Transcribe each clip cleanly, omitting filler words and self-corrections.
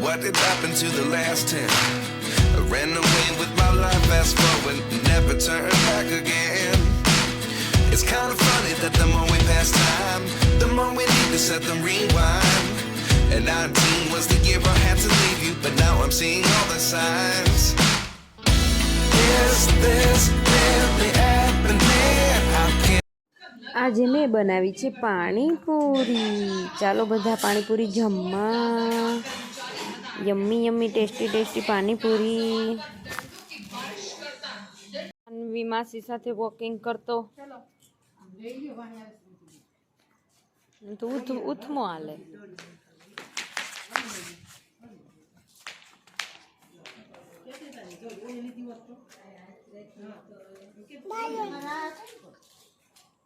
What did happen to the last 10? I ran away with my life, fast forward, never turn back again. It's kind of funny that the more we pass time, the more we need to set them rewind. And 19 was the year I had to leave you, but now I'm seeing all the signs. Is this really happening? I can't. આજે મેં બનાવી છે પાણીપુરી. ચાલો બધા પાણીપુરી જમવા. Yummy yummy tasty tasty panipuri. Anvi मासी साथे walking करतो तो उथमो आले.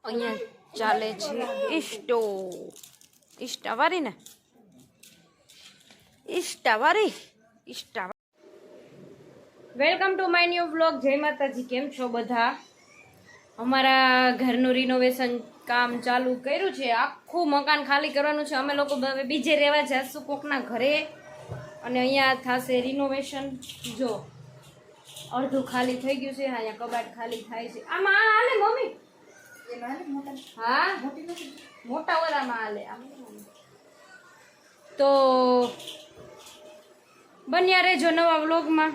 અહીંયા ચાલે છે ઇષ્ટાવારી ને ઇષ્ટાવારી. Welcome to my new vlog. જય માતાજી. કેમ છો બધા? અમારા ઘરનું રિનોવેશન કામ ચાલુ કર્યું છે. આખું મકાન ખાલી કરવાનું છે. અમે લોકો હવે બીજે રહેવા જઈશું કોકના ઘરે અને અહીંયા થશે રિનોવેશન. જો અડધું ખાલી થઈ ગયું છે. અહીંયા કબાટ ખાલી થાય છે. આમાં હાલે મમ્મી? હા મોટા ઓલામાં હાલે. તો બન્યા રહેજો નવા વ્લોગમાં.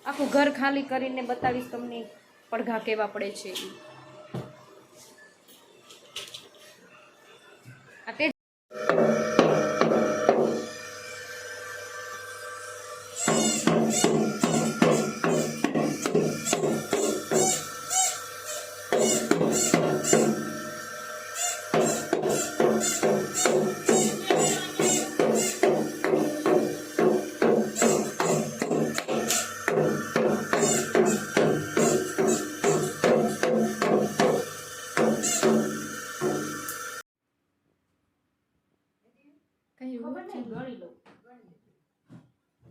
આખું ઘર ખાલી કરીને બતાવીશ તમને પડઘા કેવા પડે છે.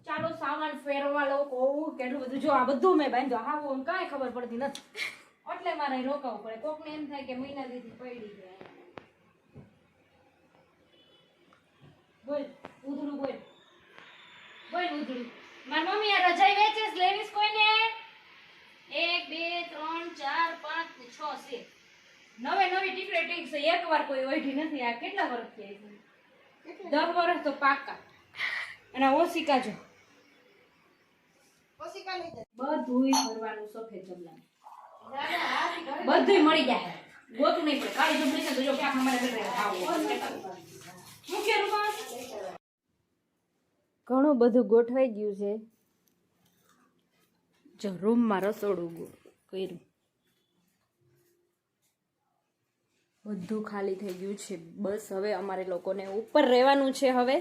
ચાલો સામાન ફેરવા લો. કહું કેટલું બધું જો આ બધું મેં બાંધ્યો. હા હું કાંઈ ખબર પડતી નથી એટલે મારે રોકાવું પડે. કોકને એમ થાય કે મહિના દીધી પડી જાય. બોલ ઉધડું બોલ બોલ ઉધડું. મારી મમ્મી આ રજાઈ વેચેસ લેવીસ કોઈને? 1 2 3 4 5 6 છે. નવી ટીકડે ટીક છે. એકવાર કોઈ ઓઢી નથી. આ કેટલા વર્ષ થયા છે? 10 વર્ષ તો પાક્કા. અને ઓશિકા જો બધુંય ફરવાનું સફેદ જમવાનું બધુંય મળી જાય. ગોતું નહીં પડે. કાળી જમણી છે તો જો ક્યાં અમારે ઘણું બધું ગોઠવાઈ ગયું છે. જો રૂમમાં રસોડું કર્યું. બધું ખાલી થઈ ગયું છે. બસ હવે અમારે લોકોને ઉપર રહેવાનું છે. હવે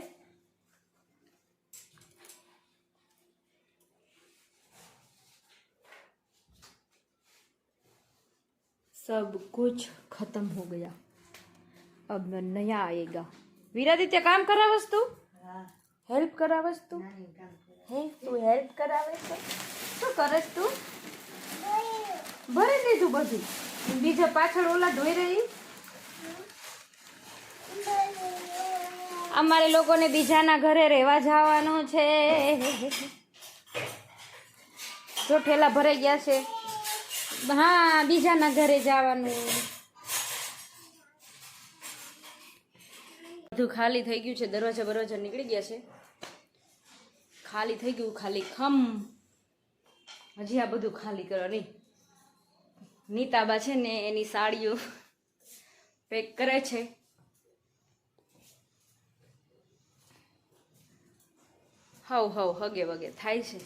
सब कुछ खत्म हो गया. अब नया आएगा. वीरादित्य काम करावस तू? हेल्प करावस तू? है तू हेल्प करावे છે? શું કરસ તું? ભરી દીધું બધું. બીજા પાછળ ઓલા ધોઈ રહી. અમારે લોકોને બીજાના ઘરે રહેવા જવાનું છે. જો ઠેલા ભરાઈ ગયા છે. હા બીજાના ઘરે જવાનું. બધું ખાલી થઈ ગયું છે. દરવાજા નીકળી ગયા છે. ખાલી થઈ ગયું. ખાલી ખમ. હજી આ બધું ખાલી કરવાની. નીતાબા છે ને એની સાડીઓ પેક કરે છે. હવ હગે વગે થાય છે.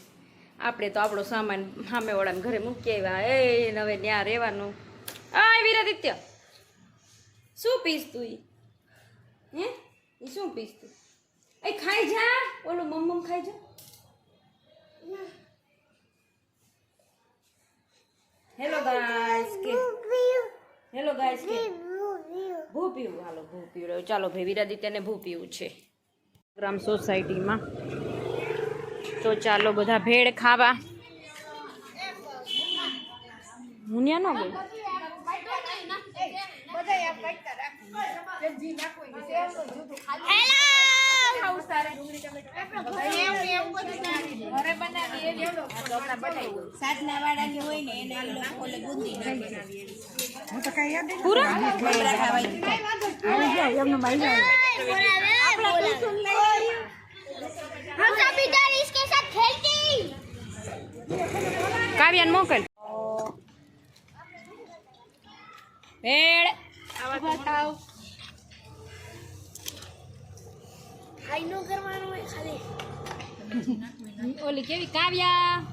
આપણે તો આપણો સામાન સામેવાળાને ઘરે મૂકી આવ્યા. હવે ત્યાં રહેવાનું. આ વીરાદિત્ય શું પીસ તું? હે એ શું પીસ તું? એ ખાઈ જા. ઓલું મમ્મ ખાઈ જા. હેલો ગાઈસ કે ભૂ પીવું. હાલો ભૂ પીવું. ચાલો ભાઈ વીરાદિત્યને ભૂ પીવું છે ગ્રામ સોસાયટીમાં. તો ચાલો બધા ભેળ ખાવા. મુનિયા નો બોલ. હેલો સાતના વાળાની હોય ને એને ઓલે ગુંદી નાખી પૂરા બબડા ખાવાય हम सभी डर इसके साथ खेलती કાવ્યાને મોકલ ભેળ हाई नो करवानो है खाली ઓલી કેવી કાવ્યા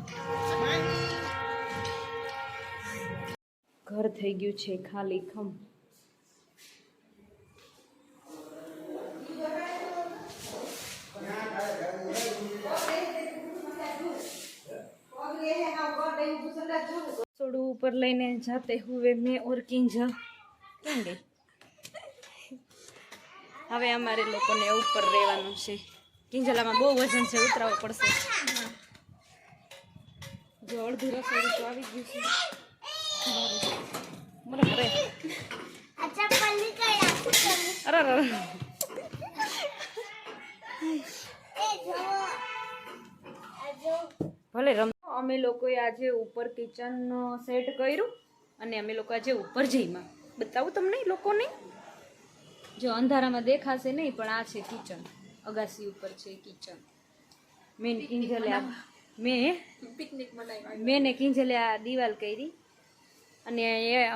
ઘર થઈ ગયું છે ખાલી ખમ થોડું ઉપર લઈને જાતે હુએ મેં ઓર કિંજલ કેમ ગઈ હવે અમારે લોકોને ઉપર રહેવાનું છે કિંજલામાં બહુ વજન છે ઉતરાવવું પડશે જો અડધું રસોડું તો આવી ગયું છે બરાબર अच्छा पल्ली का અરે અરે ए जो ભલે રમ અમે લોકોએ આજે ઉપર કિચન સેટ કર્યું અને અમે લોકો આજે ઉપર જઈમાં બતાવું તમને લોકોને જો અંધારામાં દેખાશે નહીં પણ આ છે કિચન અગાસી ઉપર છે કિચન મેં કિંજલે મેં ને કિંજલે આ દિવાલ કરી અને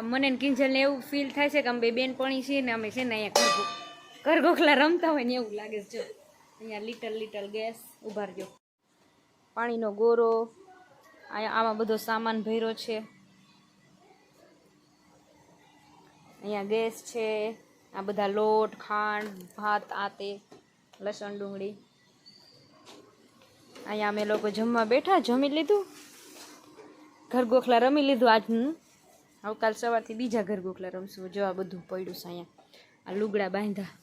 મને ને કિંજલને એવું ફીલ થાય છે કે અમે બે બેનપણી છીએ ને અમે છે ને અહીંયા ઘરગોખલા રમતા હોય ને એવું લાગે છે જો અહીંયા લિટલ ગેસ ઉભારજો પાણીનો ગોરો આમાં બધો સામાન ભર્યો છે અહીંયા ગેસ છે આ બધા લોટ ખાંડ ભાત આતે લસણ ડુંગળી અહીંયા અમે લોકો જમવા બેઠા જમી લીધું ઘરગોખલા રમી લીધું આજનું હવે કાલ સવારથી બીજા ઘરગોખલા રમશું જો આ બધું પડ્યું છે અહીંયા આ લુગડા બાંધ્યા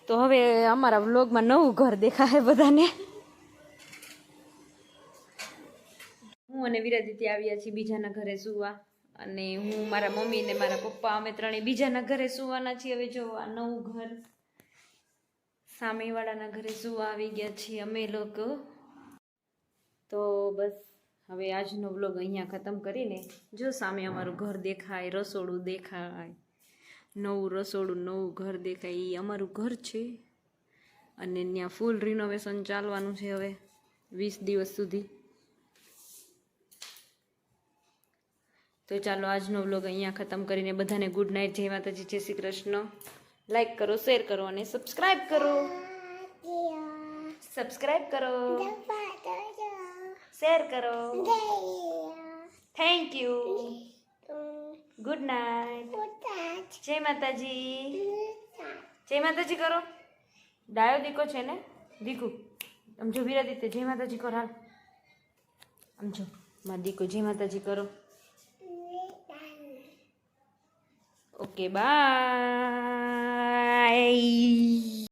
તો હવે અમારા વ્લોગમાં નવું ઘર દેખાય બધાને હું અને વિરાદિત્ય આવ્યા છીએ બીજાના ઘરે સુવા અને હું મારા મમ્મી ને મારા પપ્પા અમે ત્રણેય બીજાના ઘરે સુવાના છીએ હવે જો આ નવું ઘર સામેવાળાના ઘરે સુવા આવી ગયા છીએ અમે લોકો તો બસ હવે આજનો વ્લોગ અહીંયા ખતમ કરીને જો સામે અમારું ઘર દેખાય રસોડું દેખાય નવું રસોડું નવું ઘર દેખાય એ અમારું ઘર છે અને ત્યાં ફૂલ રિનોવેશન ચાલવાનું છે હવે 20 દિવસ સુધી તો ચાલો આજનો વ્લોગ અહીંયા ખતમ કરીને બધાને ગુડ નાઇટ જય માતાજી જય શ્રી કૃષ્ણ લાઈક કરો શેર કરો અને સબસ્ક્રાઈબ કરો શેર કરો થેન્ક યુ ગુડ નાઇટ જય માતાજી કરો ડાયો દીકો છે ને દીકુ સમજો વિરાદિત્ય જય માતાજી કરો હાલ સમજો મારા દીકો જય માતાજી કરો ઓકે બાય